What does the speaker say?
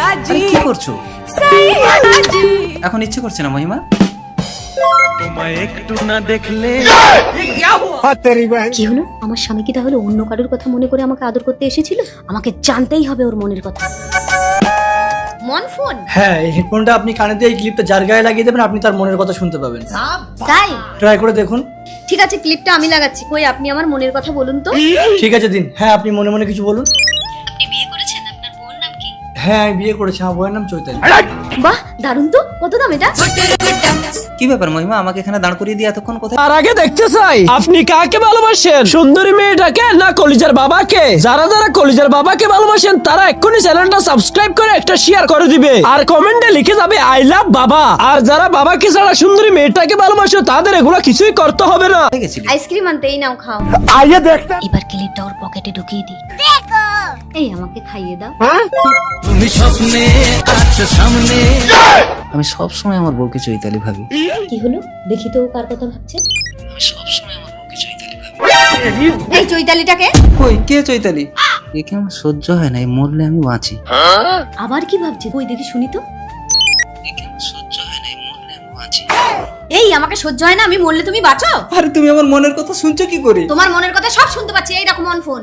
আরে কি করছো? এখন ইচ্ছে করছে না মহিমা? তোমায় একটু না দেখলে কি হলো? আমার স্বামী কি তাহলে অন্য কারোর কথা মনে করে আমাকে আদর করতে এসেছিল? আমাকে জানতেই হবে ওর মনের কথা। মন ফোন? হ্যাঁ, এই হেডফোনটা আপনি কানে দিয়ে এই ক্লিপটা যার গায়ে লাগিয়ে দেবেন, আপনি তার মনের কথা শুনতে পাবেন। তাই? ট্রাই করে দেখুন। ঠিক আছে, ক্লিপটা আমি লাগাচ্ছি। কই আপনি আমার মনের কথা বলুন তো। ঠিক আছে দিন। হ্যাঁ, আপনি মনে মনে কিছু বলুন। আপনি বিয়ে করেছেন? আপনার বোন নাম কি? হ্যাঁ, আমি বিয়ে করেছি। আমার বউয়ের নাম চৈতালি। বাহ, দারুণ তো। কত দাম এটা? কি ব্যাপার মহিমা, আমাকে এখানে দাঁড় করিয়ে দিয়ে এতক্ষণ কোথায়? তার আগে দেখতে চাই আপনি কাকে ভালোবাসেন, সুন্দরী মেয়েটাকে না কলিজার বাবাকে? যারা যারা কলিজার বাবাকে ভালোবাসেন তারা এক্ষুনি চ্যানেলটা সাবস্ক্রাইব করে একটা শেয়ার করে দিবে আর কমেন্টে লিখে যাবে আই লাভ বাবা। আর যারা বাবাকে ছাড়া সুন্দরী মেয়েটাকে ভালোবাসে তাদের এগুলো কিছুই করতে হবে না। কোথায় গেছিলি? আইসক্রিম আনতে। এই নাও, খাও। আইয়ে দেখতে এবার ক্লিপটা ওর পকেটে ঢুকিয়ে দিই। এই আমাকে খাইয়ে দাও। তুমি স্বপ্নে আছো সামনে। আমি সব সময় আমার বউকে চৈতালি ভাবি। কি হলো? দেখি তো ও কার কথা ভাবছে। আমি সব সময় আমার বউকে চৈতালি ভাবি। এই চৈতালিটাকে? কই কে চৈতালি? একে আমার সহ্য হয় না, এই মরলে আমি বাঁচি। আবার কি ভাবছে? কই দেখি শুনি তো। একে আমার সহ্য হয় না, এই মরলে আমি বাঁচি। এই আমাকে সহ্য হয় না, আমি মরলে তুমি বাঁচো? আরে তুমি আমার মনের কথা শুনছো কি করে? তোমার মনের কথা সব শুনতে পাচ্ছি। এই দেখো মন ফোন।